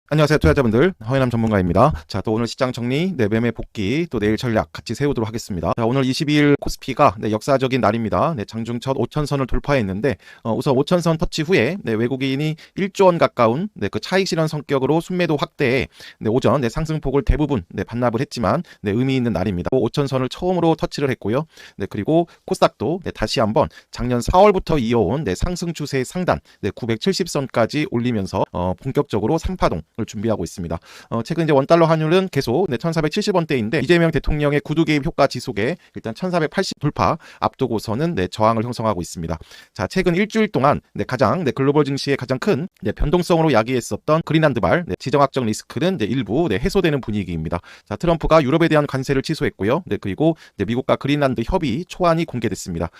안녕하세요, 투자자분들. 허연함 전문가입니다. 자, 또 오늘 시장 정리, 매매 복귀, 또 내일 전략 같이 세우도록 하겠습니다. 자, 오늘 22일 코스피가 역사적인 날입니다. 장중 첫 5천선을 돌파했는데, 우선 5천선 터치 후에 외국인이 1조 원 가까운 그 차익 실현 성격으로 순매도 확대에 오전 상승폭을 대부분 반납을 했지만 의미 있는 날입니다. 5천선을 처음으로 터치를 했고요. 그리고 코스닥도 다시 한번 작년 4월부터 이어온 상승 추세의 상단 970선까지 올리면서 본격적으로 3파동 준비하고 있습니다. 최근 이제 원달러 환율은 계속 1470원대인데 이재명 대통령의 구두 개입 효과 지속에 일단 1480 돌파 앞두고서는 저항을 형성하고 있습니다. 자, 최근 일주일 동안 가장 글로벌 증시의 가장 큰 변동성으로 야기했었던 그린란드발 지정학적 리스크는 일부 해소되는 분위기입니다. 자, 트럼프가 유럽에 대한 관세를 취소했고요. 그리고 미국과 그린란드 협의 초안이 공개됐습니다.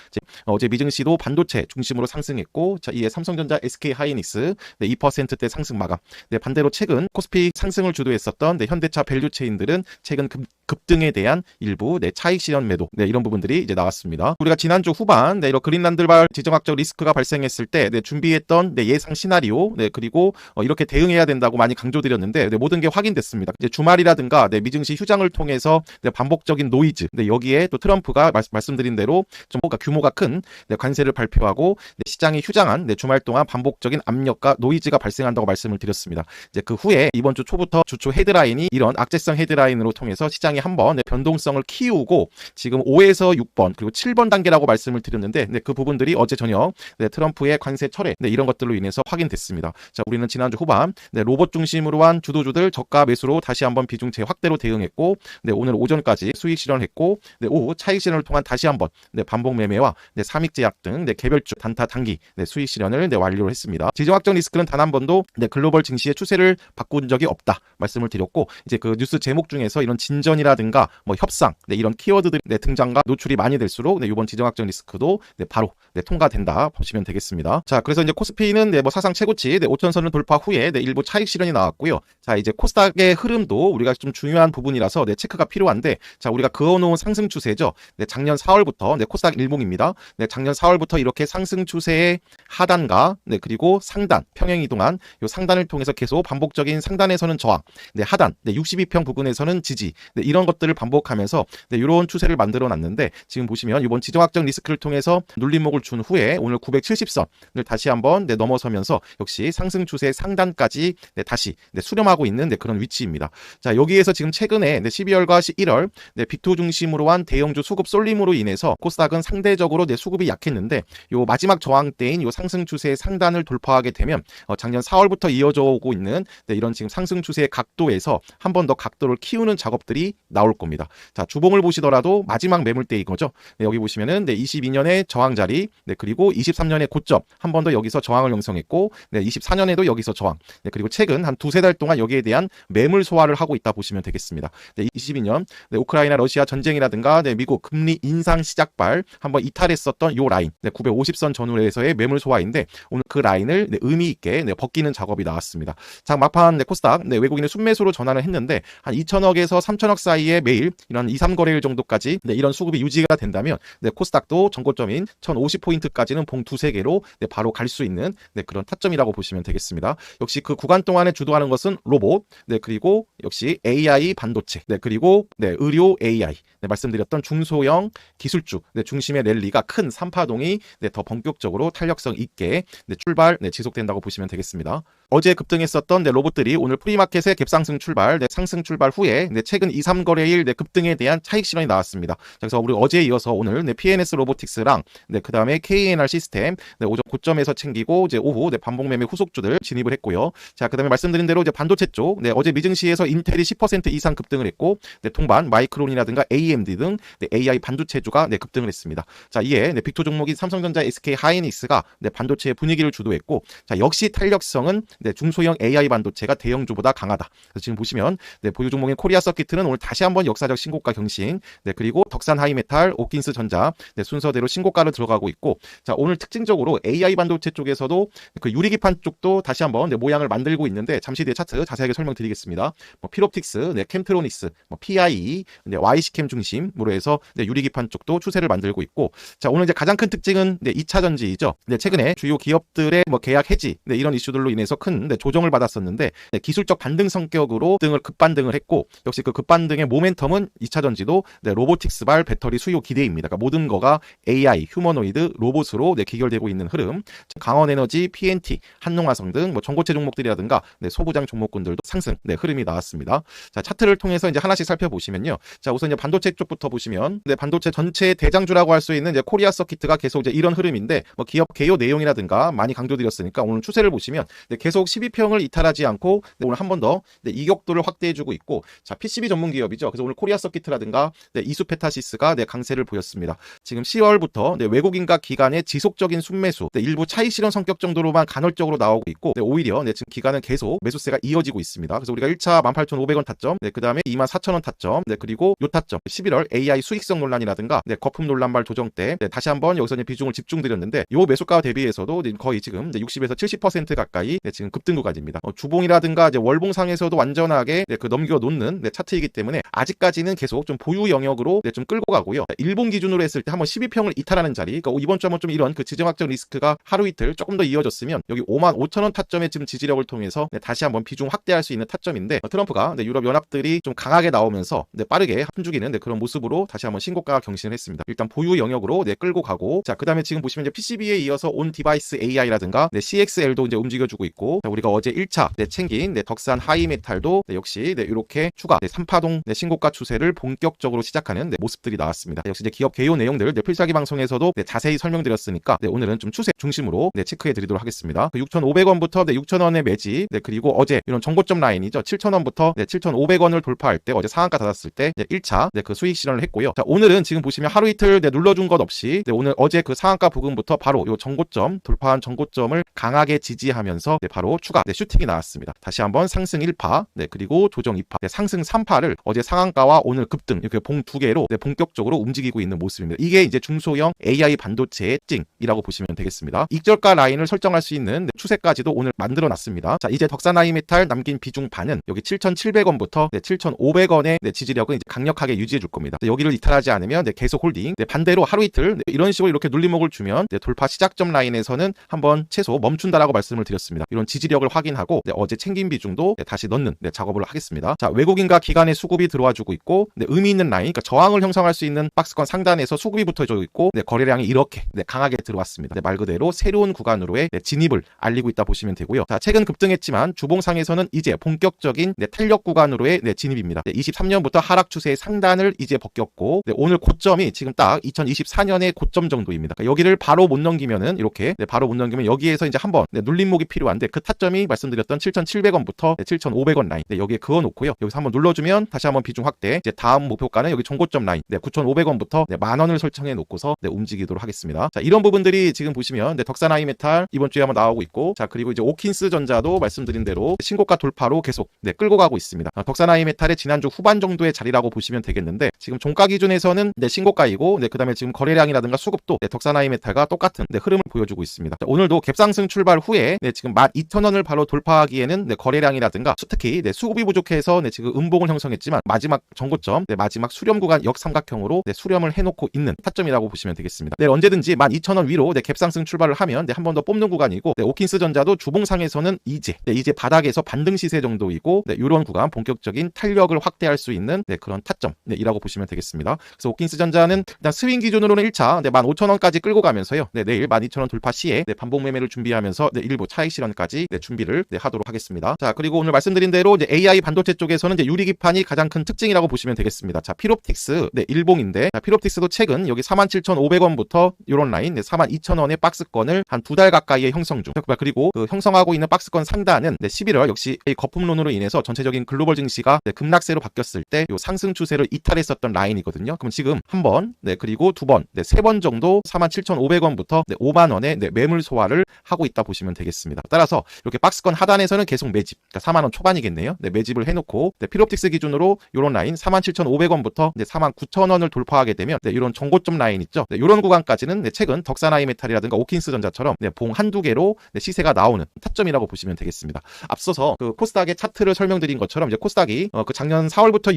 어제 미증시도 반도체 중심으로 상승했고, 자, 이에 삼성전자, SK 하이닉스 2%대 상승 마감. 반대로 최근 코스피 상승을 주도했었던 현대차 밸류체인들은 최근 급등에 대한 일부 차익 실현 매도 이런 부분들이 이제 나왔습니다. 우리가 지난주 후반 이런 그린란드발 지정학적 리스크가 발생했을 때 준비했던 예상 시나리오 그리고 이렇게 대응해야 된다고 많이 강조드렸는데 모든 게 확인됐습니다. 이제 주말이라든가 미증시 휴장을 통해서 반복적인 노이즈 여기에 또 트럼프가 말씀드린 대로 좀 뭔가 규모가 큰 관세를 발표하고 시장이 휴장한 주말 동안 반복적인 압력과 노이즈가 발생한다고 말씀을 드렸습니다. 이제 그 후에 이번 주 초부터 주초 헤드라인이 이런 악재성 헤드라인으로 통해서 시장이 한번 변동성을 키우고 지금 5에서 6번 그리고 7번 단계라고 말씀을 드렸는데 그 부분들이 어제 저녁 트럼프의 관세 철회 이런 것들로 인해서 확인됐습니다. 자, 우리는 지난주 후반 로봇 중심으로 한 주도주들 저가 매수로 다시 한번 비중 재확대로 대응했고 오늘 오전까지 수익 실현했고 오후 차익 실현을 통한 다시 한번 반복 매매와 삼익 제약 등 개별주 단타 단기 수익 실현을 완료를 했습니다. 지정학적 리스크는 단 한 번도 글로벌 증시의 추세를 바꾼 적이 없다 말씀을 드렸고, 이제 그 뉴스 제목 중에서 이런 진전이라든가 협상 이런 키워드들이 등장과 노출이 많이 될수록 이번 지정학적 리스크도 바로 통과된다 보시면 되겠습니다. 자, 그래서 이제 코스피는 사상 최고치 5천선을 돌파 후에 일부 차익 실현이 나왔고요. 자, 이제 코스닥의 흐름도 우리가 좀 중요한 부분이라서 체크가 필요한데, 자, 우리가 그어놓은 상승 추세죠. 작년 4월부터 코스닥 일봉입니다. 작년 4월부터 이렇게 상승 추세의 하단과 그리고 상단 평행 이동한 요 상단을 통해서 계속 반복적인 상단에서는 저항, 하단 62평 부근에서는 지지 이런 것들을 반복하면서 이런 추세를 만들어 놨는데, 지금 보시면 이번 지정학적 리스크를 통해서 눌림목을 준 후에 오늘 970선을 다시 한번 넘어서면서 역시 상승 추세 상단까지 다시 수렴하고 있는 그런 위치입니다. 자, 여기에서 지금 최근에 12월과 1월 빅토 중심으로 한 대형주 수급 쏠림으로 인해서 코스닥은 상대적으로 수급이 약했는데 요 마지막 저항 때인 요 상승 추세의 상단을 돌파하게 되면 작년 4월부터 이어져 오고 있는 이런 지금 상승 추세의 각도에서 한 번 더 각도를 키우는 작업들이 나올 겁니다. 자, 주봉을 보시더라도 마지막 매물대인 거죠. 여기 보시면은 22년의 저항 자리 그리고 23년의 고점 한 번 더 여기서 저항을 형성했고 24년에도 여기서 저항 그리고 최근 한 두세 달 동안 여기에 대한 매물 소화를 하고 있다 보시면 되겠습니다. 22년 우크라이나 러시아 전쟁이라든가 미국 금리 인상 시작발 한번 이탈했었던 요 라인 950선 전후에서의 매물 소화인데 오늘 그 라인을 의미 있게 벗기는 작업이 나왔습니다. 자, 막판 코스닥 외국인의 순매수로 전환을 했는데 한 2천억에서 3천억 사이에 매일 이런 2, 3거래일 정도까지 이런 수급이 유지가 된다면 코스닥도 전고점인 1050포인트까지는 봉 두세 개로 바로 갈 수 있는 그런 타점이라고 보시면 되겠습니다. 역시 그 구간 동안에 주도하는 것은 로봇 그리고 역시 AI 반도체 그리고 의료 AI 말씀드렸던 중소형 기술주 중심의 랠리가 큰 3파동이 더 본격적으로 탄력성 있게 출발 지속된다고 보시면 되겠습니다. 어제 급등했었던 로봇들이 오늘 프리마켓의 갭상승 출발, 상승 출발 후에 최근 2, 3거래일 급등에 대한 차익 실현이 나왔습니다. 그래서 우리 어제에 이어서 오늘 PNS 로보틱스랑 그 다음에 KNR 시스템 오전 고점에서 챙기고 이제 오후 반복 매매 후속주들 진입을 했고요. 자, 그 다음에 말씀드린 대로 이제 반도체 쪽 어제 미증시에서 인텔이 10% 이상 급등을 했고 동반 마이크론이라든가 AMD 등 AI 반도체주가 급등을 했습니다. 자, 이에 빅토 종목인 삼성전자, SK 하이닉스가 반도체의 분위기를 주도했고, 자, 역시 탄력성은 중소형 AI 반도체가 대형주보다 강하다. 그래서 지금 보시면 보유 종목인 코리아 서키트는 오늘 다시 한번 역사적 신고가 경신 그리고 덕산 하이메탈, 오킨스 전자 순서대로 신고가를 들어가고 있고, 자, 오늘 특징적으로 AI 반도체 쪽에서도 그 유리기판 쪽도 다시 한번 모양을 만들고 있는데 잠시 뒤에 차트 자세하게 설명드리겠습니다. 필옵틱스, 캠트로닉스, PIE, YC캠 중심으로 해서 유리기판 쪽도 추세를 만들고 있고, 자, 오늘 이제 가장 큰 특징은 2차 전지이죠. 최근에 주요 기업들의 계약 해지 이런 이슈들로 인해서 큰 조정을 받았었는데 기술적 반등 성격으로 급반등을 했고, 역시 그 급반등의 모멘텀은 2차전지도 로보틱스발 배터리 수요 기대입니다. 그러니까 모든 거가 AI, 휴머노이드, 로봇으로 기결되고 있는 흐름. 강원에너지, PNT, 한농화성 등 전고체 종목들이라든가 소부장 종목군들도 상승 흐름이 나왔습니다. 자, 차트를 통해서 이제 하나씩 살펴보시면요. 자, 우선 이제 반도체 쪽부터 보시면 반도체 전체 대장주라고 할 수 있는 이제 코리아 서키트가 계속 이제 이런 흐름인데, 기업 개요 내용이라든가 많이 강조드렸으니까 오늘 추세를 보시면 계속 12평을 이탈하지 않고 오늘 한 번 더 이격도를 확대해주고 있고, 자, PCB 전문 기업이죠. 그래서 오늘 코리아 서키트라든가 이수페타시스가 강세를 보였습니다. 지금 10월부터 외국인과 기관의 지속적인 순매수, 일부 차익 실현 성격 정도로만 간헐적으로 나오고 있고, 오히려 지금 기관은 계속 매수세가 이어지고 있습니다. 그래서 우리가 1차 18,500원 타점, 그 다음에 24,000원 타점, 그리고 요 타점 11월 AI 수익성 논란이라든가 거품 논란발 조정 때 다시 한번 여기서 비중을 집중드렸는데, 요 매수가 대비해서도 거의 지금 60에서 70% 가까이 지금 급등 구간입니다. 주봉이라든가 월봉상에서도 완전하게 넘겨 놓는 차트이기 때문에 아직까지는 계속 좀 보유 영역으로 좀 끌고 가고요. 일본 기준으로 했을 때 한번 12평을 이탈하는 자리, 그러니까 이번 주 한번 좀 이런 지정학적 리스크가 하루 이틀 조금 더 이어졌으면 여기 55,000원 타점의 지금 지지력을 통해서 다시 한번 비중 확대할 수 있는 타점인데, 트럼프가 유럽 연합들이 좀 강하게 나오면서 빠르게 숨죽이는 그런 모습으로 다시 한번 신고가 경신을 했습니다. 일단 보유 영역으로 끌고 가고, 자, 그다음에 지금 보시면 이제 PCB에 이어서 온 디바이스 AI라든가 CXL도 이제 움직여주고 있고, 자, 우리가 어제 1차 챙긴 덕산 하이메탈도 역시 이렇게 추가 3파동 신고가 추세를 본격적으로 시작하는 모습들이 나왔습니다. 역시 이제 기업 개요 내용들 필살기 방송에서도 자세히 설명드렸으니까 오늘은 좀 추세 중심으로 체크해 드리도록 하겠습니다. 6,500원부터 6,000원의 매집, 그리고 어제 이런 정고점 라인이죠. 7,000원부터 7,500원을 돌파할 때 어제 상한가 닫았을 때 1차 그 수익 실현을 했고요. 자, 오늘은 지금 보시면 하루 이틀 눌러준 것 없이 오늘 어제 그 상한가 부근부터 바로 요 정고점 돌파한 정고점을 강하게 지지하면서 바로 추가 슈팅이 나왔습니다. 다시 한번 상승 1파, 그리고 조정 2파, 상승 3파를 어제 상한가와 오늘 급등 이렇게 봉 두 개로 본격적으로 움직이고 있는 모습입니다. 이게 이제 중소형 AI 반도체의 특징이라고 보시면 되겠습니다. 익절가 라인을 설정할 수 있는 추세까지도 오늘 만들어 놨습니다. 자, 이제 덕산 하이메탈 남긴 비중 반은 여기 7,700원부터 7,500원의 지지력은 이제 강력하게 유지해 줄 겁니다. 여기를 이탈하지 않으면 계속 홀딩, 반대로 하루 이틀 이런 식으로 이렇게 눌림목을 주면 돌파 시작점 라인에서는 한번 최소 멈춘다라고 말씀을 드렸습니다. 이런 지지력을 확인하고 어제 챙긴 비중도 다시 넣는 작업을 하겠습니다. 자, 외국인과 기관의 수급이 들어와 주고 있고, 의미 있는 라인, 그러니까 저항을 형성할 수 있는 박스권 상단에서 수급이 붙어져 있고, 거래량이 이렇게 강하게 들어왔습니다. 말 그대로 새로운 구간으로의 진입을 알리고 있다 보시면 되고요. 자, 최근 급등했지만 주봉상에서는 이제 본격적인 탄력 구간으로의 진입입니다. 23년부터 하락 추세의 상단을 이제 벗겼고, 오늘 고점이 지금 딱 2024년의 고점 정도입니다. 그러니까 여기를 바로 못 넘기면은 이렇게 바로 못 넘기면 여기에서 이제 한번 눌림목이 필요한데, 그 타점이 말씀드렸던 7,700원부터 7,500원 라인 여기에 그어놓고요. 여기서 한번 눌러주면 다시 한번 비중 확대. 이제 다음 목표가는 여기 종고점 라인 9,500원부터 10,000원을 설정해 놓고서 움직이도록 하겠습니다. 자, 이런 부분들이 지금 보시면 덕산 하이메탈 이번 주에 한번 나오고 있고, 자, 그리고 이제 오킨스 전자도 말씀드린 대로 신고가 돌파로 계속 끌고 가고 있습니다. 덕산 하이메탈의 지난주 후반 정도의 자리라고 보시면 되겠는데, 지금 종가 기준에서는 신고가이고, 그다음에 지금 거래량이라든가 수급도 덕산 하이메탈과 똑같은 흐름을 보여주고 있습니다. 자, 오늘도 갭상승 출발 후에 지금 12,000원을 바로 돌파하기에는 거래량이라든가 특히 수급이 부족해서 지금 음봉을 형성했지만 마지막 정고점, 마지막 수렴 구간 역삼각형으로 수렴을 해놓고 있는 타점이라고 보시면 되겠습니다. 언제든지 12,000원 위로 갭상승 출발을 하면 한 번 더 뽑는 구간이고, 오킨스 전자도 주봉상에서는 이제 바닥에서 반등 시세 정도이고, 이런 구간 본격적인 탄력을 확대할 수 있는 그런 타점이라고 보시면 되겠습니다. 그래서 오킨스 전자는 일단 스윙 기준으로는 1차 15,000원까지 끌고 가면서요. 내일 12,000원 돌파 시에 반복 매매를 준비하면서 일부 차익 실현까지 준비를 하도록 하겠습니다. 자, 그리고 오늘 말씀드린 대로 AI 반도체 쪽에서는 유리 기판이 가장 큰 특징이라고 보시면 되겠습니다. 자, 피롭틱스 일봉인데, 피롭틱스도 최근 여기 47,500원부터 이런 라인 42,000원의 박스권을 한 2달 가까이에 형성 중. 그리고 그 형성하고 있는 박스권 상단은 11월 역시 거품론으로 인해서 전체적인 글로벌 증시가 급락세로 바뀌었을 때 요 상승 추세를 이탈했었던 라인이거든요. 그럼 지금 한 번, 그리고 두 번, 세 번 정도 47,500원부터 5만 원의 매물 소화를 하고 있다 보시면 되겠습니다. 따라서 이렇게 박스권 하단에서는 계속 매집, 그러니까 4만 원 초반이겠네요. 매집을 해놓고 피롭틱스 기준으로 이런 라인 47,500원부터 49,000원을 돌파하게 되면 이런 정고점 라인 있죠. 이런 구간까지는 최근 덕산 하이메탈이라든가 오킨스 전자처럼 봉 한두 개로 시세가 나오는 타점이라고 보시면 되겠습니다. 앞서서 그 코스닥의 차트를 설명드린 것처럼 이제 코스닥이 그 작년 4월부터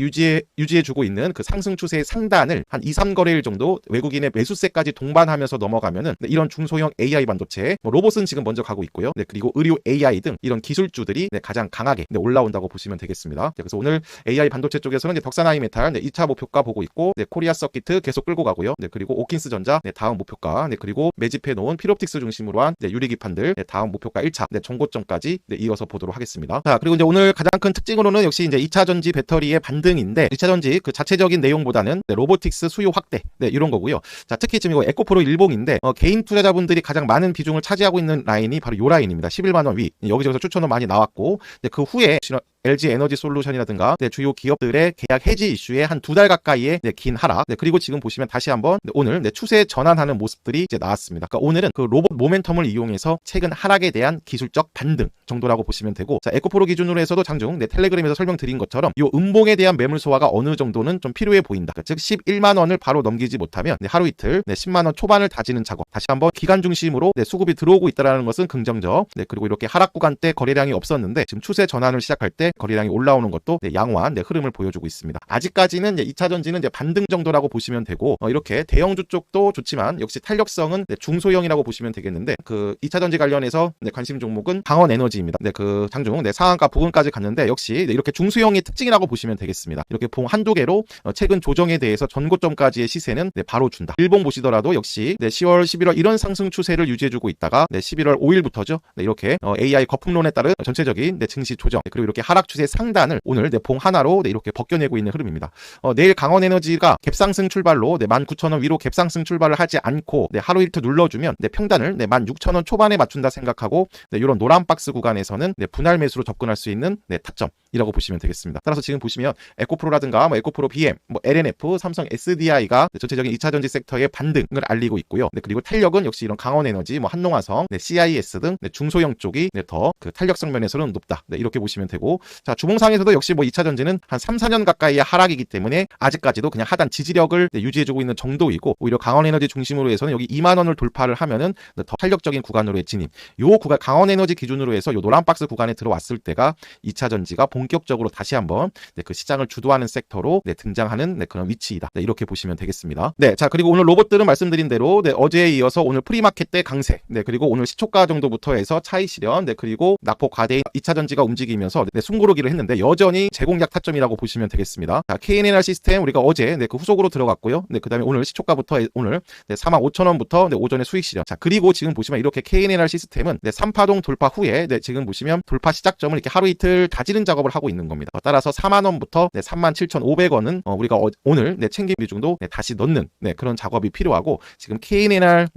유지해주고 있는 그 상승 추세의 상단을 한 2, 3거래일 정도 외국인의 매수세까지 동반하면서 넘어가면은 이런 중소형 AI 반도체, 로봇은 지금 먼저 가고 있고요. 그리고 의료 AI 등 이런 기술주들이 가장 강하게 올라온다고 보시면 되겠습니다. 그래서 오늘 AI 반도체 쪽에서는 덕산하이메탈 2차 목표가 보고 있고, 코리아 서키트 계속 끌고 가고요. 그리고 오킨스전자 다음 목표가, 그리고 매집해 놓은 필옵틱스 중심으로 한 유리기판들 다음 목표가 1차 정고점까지 이어서 보도록 하겠습니다. 자, 그리고 이제 오늘 가장 큰 특징으로는 역시 이제 2차 전지 배터리의 반등인데, 2차 전지 그 자체적인 내용보다는 로보틱스 수요 확대 이런 거고요. 자, 특히 지금 이거 에코프로 일봉인데 개인 투자자분들이 가장 많은 비중을 차지하고 있는 라인이 바로 요 라인입니다. 11만 원 위. 여기저기서 추천은 많이 나왔고, 그 후에 LG 에너지 솔루션이라든가 주요 기업들의 계약 해지 이슈에 한 2달 가까이의 긴 하락. 그리고 지금 보시면 다시 한번 오늘 추세 전환하는 모습들이 이제 나왔습니다. 그러니까 오늘은 그 로봇 모멘텀을 이용해서 최근 하락에 대한 기술적 반등 정도라고 보시면 되고, 자, 에코프로 기준으로 해서도 장중 텔레그램에서 설명드린 것처럼 이 음봉에 대한 매물 소화가 어느 정도는 좀 필요해 보인다. 즉 11만 원을 바로 넘기지 못하면 하루 이틀 10만 원 초반을 다지는 작업. 다시 한번 기간 중심으로 수급이 들어오고 있다는 것은 긍정적. 그리고 이렇게 하락 구간 때 거래량이 없었는데 지금 추세 전환을 시작할 때 거래량이 올라오는 것도 양호한 흐름을 보여주고 있습니다. 아직까지는 2차 전지는 반등 정도라고 보시면 되고, 이렇게 대형주 쪽도 좋지만 역시 탄력성은 중소형이라고 보시면 되겠는데, 그 2차 전지 관련해서 관심 종목은 강원 에너지입니다. 그 장중 상한가 부근까지 갔는데 역시 이렇게 중소형의 특징이라고 보시면 되겠습니다. 이렇게 봉 한두 개로 최근 조정에 대해서 전고점까지의 시세는 바로 준다. 일봉 보시더라도 역시 10월, 11월 이런 상승 추세를 유지해주고 있다가 11월 5일부터죠. 이렇게 AI 거품론에 따른 전체적인 증시 조정, 그리고 이렇게 하락 추세 상단을 오늘 봉 하나로 이렇게 벗겨내고 있는 흐름입니다. 내일 강원에너지가 갭상승 출발로 19,000원 위로 갭상승 출발을 하지 않고 하루 이틀 눌러주면 평단을 16,000원 초반에 맞춘다 생각하고 이런 노란 박스 구간에서는 분할 매수로 접근할 수 있는 타점이라고 보시면 되겠습니다. 따라서 지금 보시면 에코프로라든가 에코프로 BM, LNF, 삼성 SDI가 전체적인 2차 전지 섹터의 반등을 알리고 있고요. 그리고 탄력은 역시 이런 강원에너지, 한농화성, CIS 등 중소형 쪽이 더 그 탄력성 면에서는 높다. 이렇게 보시면 되고, 자, 주봉상에서도 역시 2차 전지는 한 3, 4년 가까이의 하락이기 때문에 아직까지도 그냥 하단 지지력을 유지해주고 있는 정도이고, 오히려 강원에너지 중심으로 해서는 여기 2만 원을 돌파를 하면은 더 탄력적인 구간으로의 진입. 요 구간 강원에너지 기준으로 해서 요 노란 박스 구간에 들어왔을 때가 2차 전지가 본격적으로 다시 한번 그 시장을 주도하는 섹터로 등장하는 그런 위치이다. 이렇게 보시면 되겠습니다. 자, 그리고 오늘 로봇들은 말씀드린 대로 어제에 이어서 오늘 프리마켓 때 강세, 그리고 오늘 시초가 정도부터 해서 차익 실현, 그리고 낙폭 과대인 2차 전지가 움직이면서 숨고르기를 했는데 여전히 제공약 타점이라고 보시면 되겠습니다. 자, KNR 시스템 우리가 어제 그 후속으로 들어갔고요. 그 다음에 오늘 시초가부터 오늘 45,000원부터 오전에 수익 실현. 자, 그리고 지금 보시면 이렇게 KNR 시스템은 3파동 돌파 후에 지금 보시면 돌파 시작점을 이렇게 하루 이틀 다지는 작업을 하고 있는 겁니다. 따라서 4만 원부터 37,500원은 우리가 오늘 챙김 비중도 다시 넣는 그런 작업이 필요하고, 지금 KNR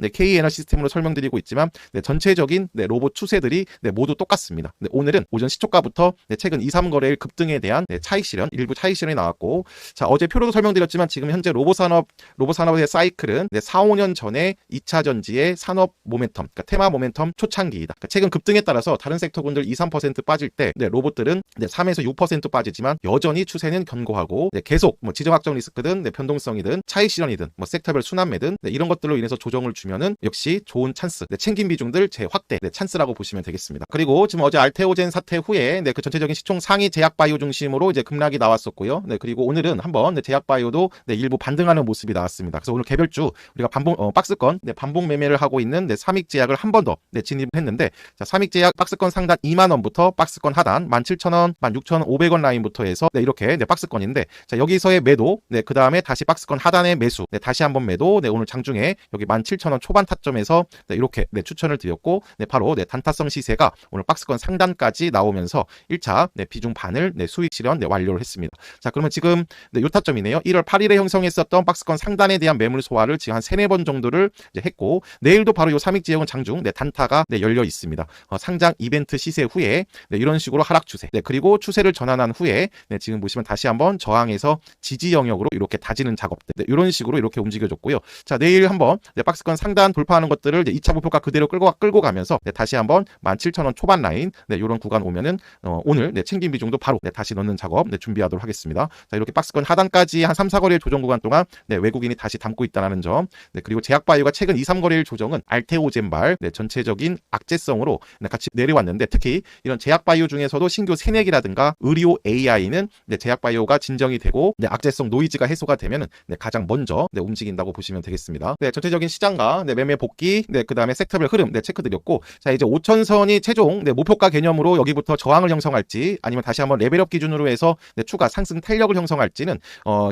시스템으로 설명드리고 있지만 전체적인 로봇 추세들이 모두 똑같습니다. 오늘은 오전 시초가부터 최근 2, 3거래일 급등에 대한 차익 실현, 일부 차익 실현이 나왔고, 자, 어제 표로도 설명드렸지만 지금 현재 로봇산업의 사이클은 4, 5년 전에 2차 전지의 산업 모멘텀, 그러니까 테마 모멘텀 초창기이다. 그러니까 최근 급등에 따라서 다른 섹터군들 2, 3% 빠질 때 로봇들은 3에서 6% 빠지지만 여전히 추세는 견고하고 계속 지정학적 리스크든 변동성이든 차익 실현이든 섹터별 순환매든 이런 것들로 인해서 조정을 주면은 역시 좋은 찬스, 챙김 비중들 재확대 찬스라고 보시면 되겠습니다. 그리고 지금 어제 알테오젠 사태 후에 그 전체적인 시총 상위 제약바이오 중심으로 급락이 나왔었고요. 그리고 오늘은 한번 제약바이오도 일부 반등하는 모습이 나왔습니다. 그래서 오늘 개별주 우리가 박스권 반복 매매를 하고 있는 삼익제약을 한 번 더 진입했는데, 자, 삼익제약 박스권 상단 2만 원부터 박스권 하단 17,000원, 16,500원 라인부터 해서 이렇게 박스권인데, 자, 여기서의 매도, 그 다음에 다시 박스권 하단의 매수, 다시 한번 매도, 오늘 장중에 여기 17,000원 초반 타점에서 이렇게 추천을 드렸고, 바로 단타성 시세가 오늘 박스권 상단까지 나오면서 1차 비중 반을 수익 실현 완료를 했습니다. 자, 그러면 지금 요 타점이네요. 1월 8일에 형성했었던 박스권 상단에 대한 매물 소화를 지금 한 3, 4번 정도를 했고, 내일도 바로 요 삼익제약은 장중 단타가 열려 있습니다. 상장 이벤트 시세 후에 이런 식으로 하락 추세, 그리고 추세를 전환한 후에 지금 보시면 다시 한번 저항에서 지지 영역으로 이렇게 다지는 작업들, 이런 식으로 이렇게 움직여줬고요. 자, 내일 한번 박스권 상단 돌파하는 것들을 2차 목표가 그대로 끌고 가면서 다시 한번 17,000원 초반 라인 이런 구간 오면은 오늘 챙김 비중도 바로 다시 넣는 작업 준비하도록 하겠습니다. 자, 이렇게 박스권 하단까지 한 3, 4거래일 조정 구간 동안 외국인이 다시 담고 있다는 점, 그리고 제약바이오가 최근 2, 3거래일 조정은 알테오젠발 전체적인 악재성으로 같이 내려왔는데, 특히 이런 제약바이오 중에서도 신규 새내기라든가 AI라든가 의료 AI는 제약바이오가 진정이 되고 악재성 노이즈가 해소가 되면은 가장 먼저 움직인다고 보시면 되겠습니다. 전체적인 시장과 매매 복귀, 그 다음에 섹터별 흐름 체크드렸고, 자 이제 5천선이 최종 목표가 개념으로 여기부터 저항을 형성할지 아니면 다시 한번 레벨업 기준으로 해서 추가 상승 탄력을 형성할지는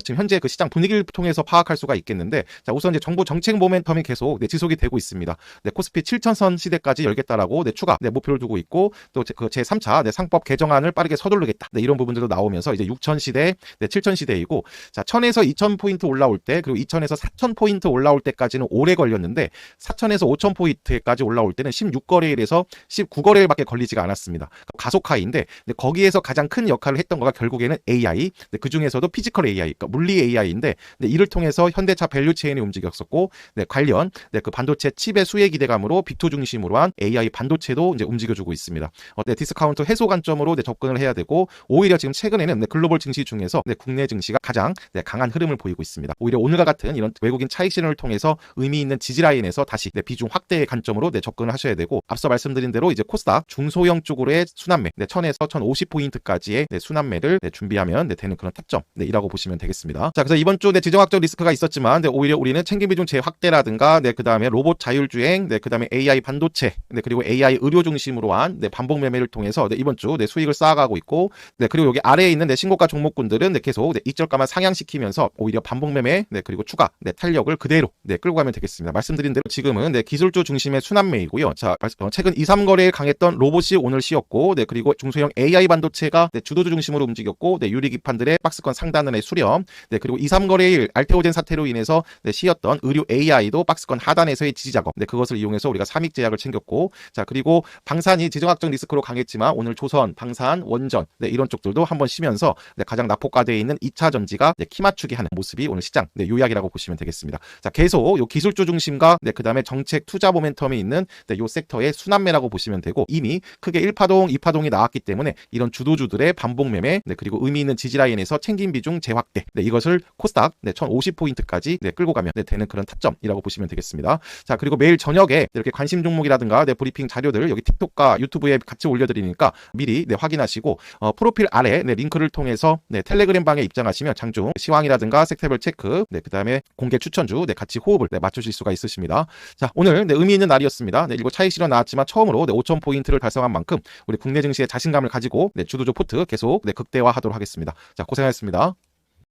지금 현재 그 시장 분위기를 통해서 파악할 수가 있겠는데, 자 우선 이제 정부 정책 모멘텀이 계속 지속이 되고 있습니다. 코스피 7천선 시대까지 열겠다라고 추가 목표를 두고 있고, 또 그 제3차 상법 개정안을 빠르게 서두르겠다. 이런 부분들도 나오면서 이제 6천 시대, 7천 시대이고, 자 1000에서 2000 포인트 올라올 때, 그리고 2000에서 4000 포인트 올라올 때까지는 오래 걸렸는데 4000에서 5000 포인트까지 올라올 때는 16거래일에서 19거래일밖에 걸리지가 않았습니다. 가속하이인데 거기에서 가장 큰 역할을 했던 거가 결국에는 AI, 그 중에서도 피지컬 AI, 그러니까 물리 AI인데 이를 통해서 현대차 밸류체인이 움직였었고, 관련 그 반도체 칩의 수혜 기대감으로 빅2 중심으로 한 AI 반도체도 이제 움직여주고 있습니다. 디스카운트 해소 관점으로 접근을 해야 되고, 오히려 지금 최근에는 글로벌 증시 중에서 국내 증시가 가장 강한 흐름을 보이고 있습니다. 오히려 오늘과 같은 이런 외국인 차익 실현을 통해서 의미 있는 지지 라인에서 다시 비중 확대의 관점으로 접근을 하셔야 되고, 앞서 말씀드린 대로 이제 코스닥 중소형 쪽으로의 순환매 1000에서 1050 포인트까지의 순환매를 준비하면 되는 그런 타점이라고 보시면 되겠습니다. 자, 그래서 이번 주 지정학적 리스크가 있었지만 오히려 우리는 챙김 비중 재확대라든가 그 다음에 로봇 자율주행, 그 다음에 AI 반도체, 그리고 AI 의료 중심으로 한 반복 매매를 통해서 이번 주 수익을 쌓아가고 있고, 그리고 여기 아래에 있는 신고가 종목군들은 계속 익절가만 상향시키면서 오히려 반복 매매, 그리고 추가 탄력을 그대로 끌고 가면 되겠습니다. 말씀드린 대로 지금은 기술주 중심의 순환매이고요. 자, 최근 2, 3거래일 강했던 로봇이 오늘 쉬었고, 그리고 중소형 AI 반도체가 주도주 중심으로 움직였고, 유리기판들의 박스권 상단의 수렴, 그리고 2, 3거래일 알테오젠 사태로 인해서 쉬었던 의료 AI도 박스권 하단에서의 지지 작업, 그것을 이용해서 우리가 삼익제약을 챙겼고, 자 그리고 방산이 지정학적 리스크로 강했지만 오늘 조선, 방산, 원전 이런 쪽들도 한번 쉬면서 가장 낙폭과대에 있는 2차 전지가 키 맞추기 하는 모습이 오늘 시장 요약이라고 보시면 되겠습니다. 자 계속 요 기술주 중심과 그 다음에 정책 투자 모멘텀이 있는 요 섹터의 순환매라고 보시면 되고, 이미 크게 1파동, 2파동이 나왔기 때문에 이런 주도주들의 반복 매매, 그리고 의미 있는 지지 라인에서 챙김 비중 재확대, 이것을 코스닥 1050 포인트까지 끌고 가면 되는 그런 타점이라고 보시면 되겠습니다. 자 그리고 매일 저녁에 이렇게 관심 종목이라든가 브리핑 자료들 여기 틱톡과 유튜브에 같이 올려드리니까 미리 확인하시고, 프로필 아래 링크를 통해서 텔레그램 방에 입장하시면 장중 시황이라든가 섹터별 체크, 그 다음에 공개 추천주 같이 호흡을 맞추실 수가 있으십니다. 자 오늘 의미 있는 날이었습니다. 그리고 차익 실현 나왔지만 처음으로 5000 포인트를 달성한 만큼 우리 국내 증시의 자신감을 가지고 주도주 포트 계속 극대화하도록 하겠습니다. 자 고생하셨습니다.